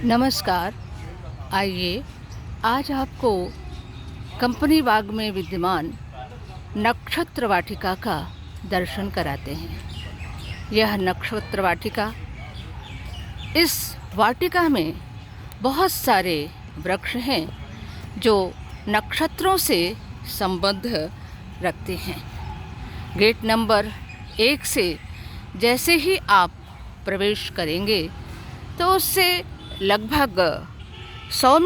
नमस्कार। आइए आज आपको कंपनी बाग में विद्यमान नक्षत्र वाटिका का दर्शन कराते हैं। यह नक्षत्र वाटिका, इस वाटिका में बहुत सारे वृक्ष हैं जो नक्षत्रों से संबंध रखते हैं। गेट नंबर 1 से जैसे ही आप प्रवेश करेंगे तो उससे लगभग 100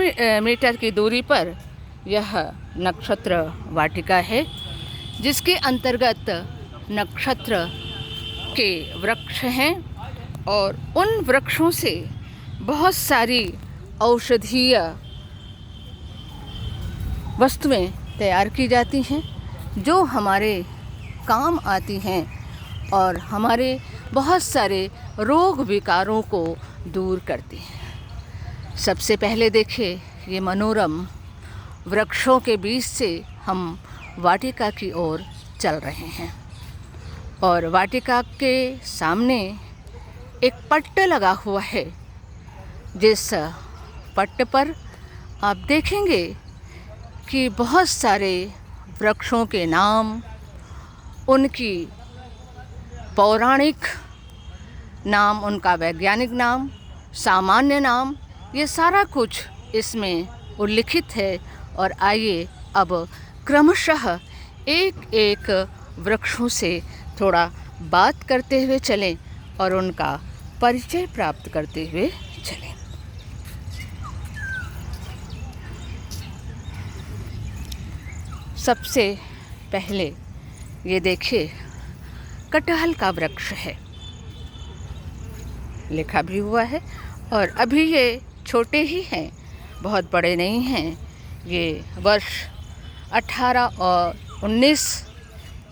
मीटर की दूरी पर यह नक्षत्र वाटिका है, जिसके अंतर्गत नक्षत्र के वृक्ष हैं और उन वृक्षों से बहुत सारी औषधीय वस्तुएं तैयार की जाती हैं जो हमारे काम आती हैं और हमारे बहुत सारे रोग विकारों को दूर करती हैं। सबसे पहले देखिए, ये मनोरम वृक्षों के बीच से हम वाटिका की ओर चल रहे हैं और वाटिका के सामने एक पट्ट लगा हुआ है, जिस पट्ट पर आप देखेंगे कि बहुत सारे वृक्षों के नाम, उनकी पौराणिक नाम, उनका वैज्ञानिक नाम, सामान्य नाम, ये सारा कुछ इसमें उल्लिखित है। और आइए अब क्रमशः एक एक वृक्षों से थोड़ा बात करते हुए चलें और उनका परिचय प्राप्त करते हुए चलें। सबसे पहले ये देखिए, कटहल का वृक्ष है, लिखा भी हुआ है और अभी ये छोटे ही हैं, बहुत बड़े नहीं हैं। ये वर्ष 18 और 19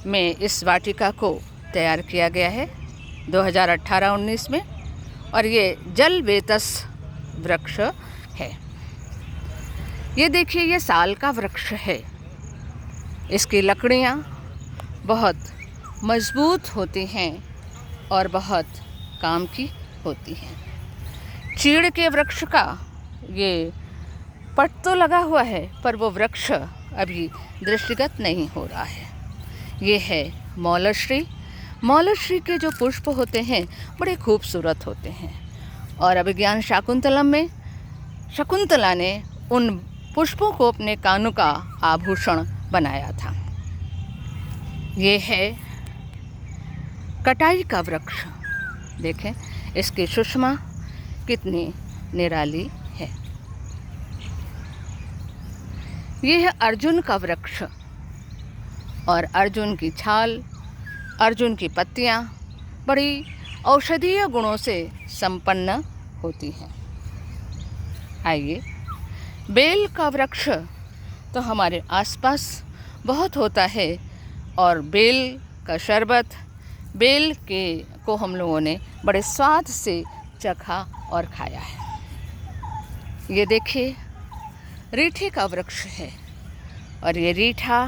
में इस वाटिका को तैयार किया गया है, 2018-19 में, और ये जल वेतस वृक्ष है। ये देखिए, ये साल का वृक्ष है। इसकी लकड़ियाँ बहुत मजबूत होती हैं और बहुत काम की होती हैं। चीड़ के वृक्ष का ये पट तो लगा हुआ है, पर वो वृक्ष अभी दृष्टिगत नहीं हो रहा है। ये है मौलश्री। मौलश्री के जो पुष्प होते हैं बड़े खूबसूरत होते हैं और अभिज्ञान शाकुंतलम में शकुंतला ने उन पुष्पों को अपने कानों का आभूषण बनाया था। ये है कटाई का वृक्ष। देखें इसकी सुषमा कितनी निराली है। ये है अर्जुन का वृक्ष और अर्जुन की छाल, अर्जुन की पत्तियां बड़ी औषधीय गुणों से संपन्न होती हैं। आइए, बेल का वृक्ष तो हमारे आसपास बहुत होता है और बेल का शरबत, बेल के को हम लोगों ने बड़े स्वाद से चखा और खाया है। ये देखिए, रीठे का वृक्ष है और ये रीठा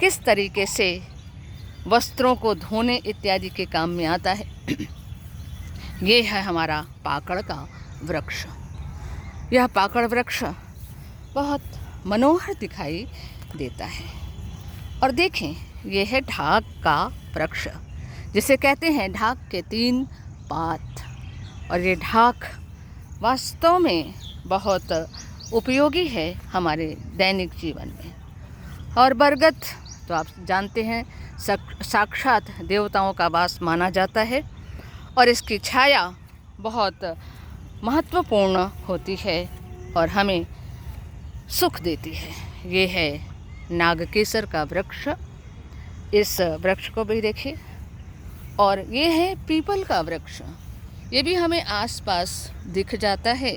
किस तरीके से वस्त्रों को धोने इत्यादि के काम में आता है। ये है हमारा पाकड़ का वृक्ष। यह पाकड़ वृक्ष बहुत मनोहर दिखाई देता है। और देखें, ये है ढाक का वृक्ष, जिसे कहते हैं ढाक के 3 पात। और ये ढाक वास्तव में बहुत उपयोगी है हमारे दैनिक जीवन में। और बरगद तो आप जानते हैं साक्षात देवताओं का वास माना जाता है और इसकी छाया बहुत महत्वपूर्ण होती है और हमें सुख देती है। ये है नागकेसर का वृक्ष। इस वृक्ष को भी देखिए। और ये है पीपल का वृक्ष। ये भी हमें आसपास दिख जाता है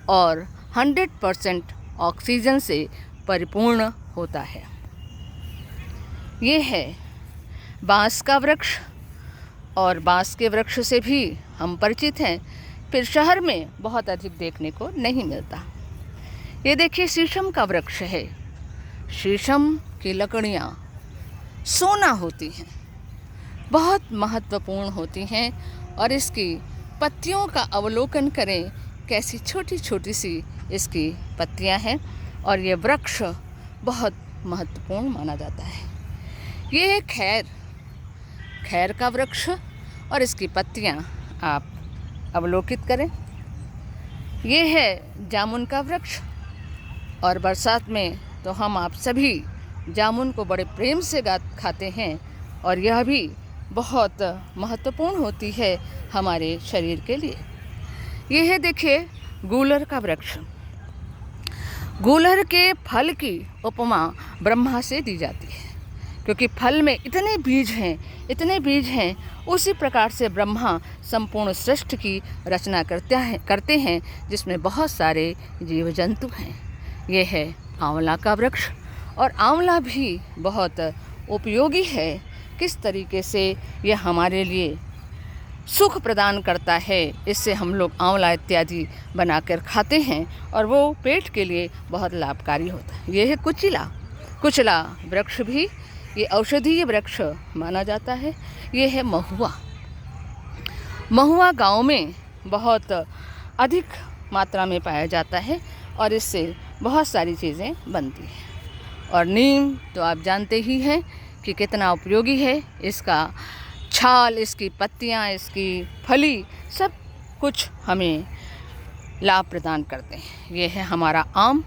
और 100% ऑक्सीजन से परिपूर्ण होता है। ये है बांस का वृक्ष और बांस के वृक्ष से भी हम परिचित हैं, फिर शहर में बहुत अधिक देखने को नहीं मिलता। ये देखिए, शीशम का वृक्ष है। शीशम की लकड़ियाँ सोना होती हैं, बहुत महत्वपूर्ण होती हैं और इसकी पत्तियों का अवलोकन करें कैसी छोटी छोटी सी इसकी पत्तियां हैं और ये वृक्ष बहुत महत्वपूर्ण माना जाता है। ये है खैर का वृक्ष और इसकी पत्तियां आप अवलोकित करें। ये है जामुन का वृक्ष और बरसात में तो हम आप सभी जामुन को बड़े प्रेम से खाते हैं और यह भी बहुत महत्वपूर्ण होती है हमारे शरीर के लिए। यह है देखिए गूलर का वृक्ष। गूलर के फल की उपमा ब्रह्मा से दी जाती है, क्योंकि फल में इतने बीज हैं, उसी प्रकार से ब्रह्मा संपूर्ण सृष्टि की रचना करते हैं जिसमें बहुत सारे जीव जंतु हैं। ये है आंवला का वृक्ष और आंवला भी बहुत उपयोगी है। किस तरीके से यह हमारे लिए सुख प्रदान करता है, इससे हम लोग आंवला इत्यादि बनाकर खाते हैं और वो पेट के लिए बहुत लाभकारी होता है। यह है कुचला वृक्ष भी ये औषधीय वृक्ष माना जाता है। ये है महुआ गांव में बहुत अधिक मात्रा में पाया जाता है और इससे बहुत सारी चीज़ें बनती हैं। और नीम तो आप जानते ही हैं कि कितना उपयोगी है। इसका छाल, इसकी पत्तियां, इसकी फली सब कुछ हमें लाभ प्रदान करते हैं। ये है हमारा आम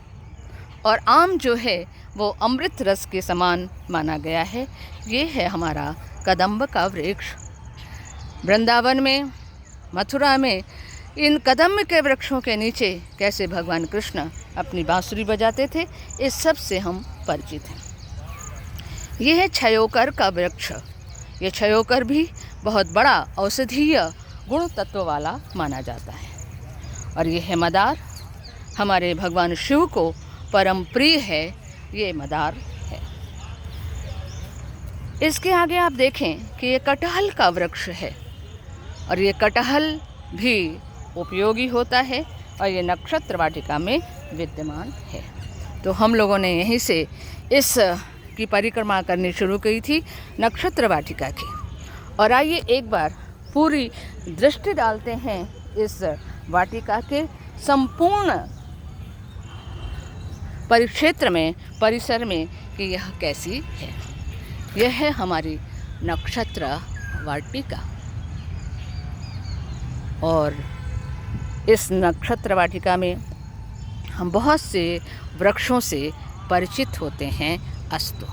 और आम जो है वो अमृत रस के समान माना गया है। ये है हमारा कदम्ब का वृक्ष। वृंदावन में, मथुरा में इन कदम्ब के वृक्षों के नीचे कैसे भगवान कृष्ण अपनी बांसुरी बजाते थे, इस सब से हम परिचित हैं। यह है क्षयोकर का वृक्ष। ये क्षयोकर भी बहुत बड़ा औषधीय गुण तत्व वाला माना जाता है। और ये है मदार, हमारे भगवान शिव को परम प्रिय है ये मदार है। इसके आगे आप देखें कि ये कटहल का वृक्ष है और ये कटहल भी उपयोगी होता है और ये नक्षत्र वाटिका में विद्यमान है। तो हम लोगों ने यहीं से इस की परिक्रमा करनी शुरू की थी नक्षत्र वाटिका की। और आइए एक बार पूरी दृष्टि डालते हैं इस वाटिका के संपूर्ण परिक्षेत्र में, परिसर में कि यह कैसी है। यह है हमारी नक्षत्र वाटिका और इस नक्षत्र वाटिका में हम बहुत से वृक्षों से परिचित होते हैं। अस्तु।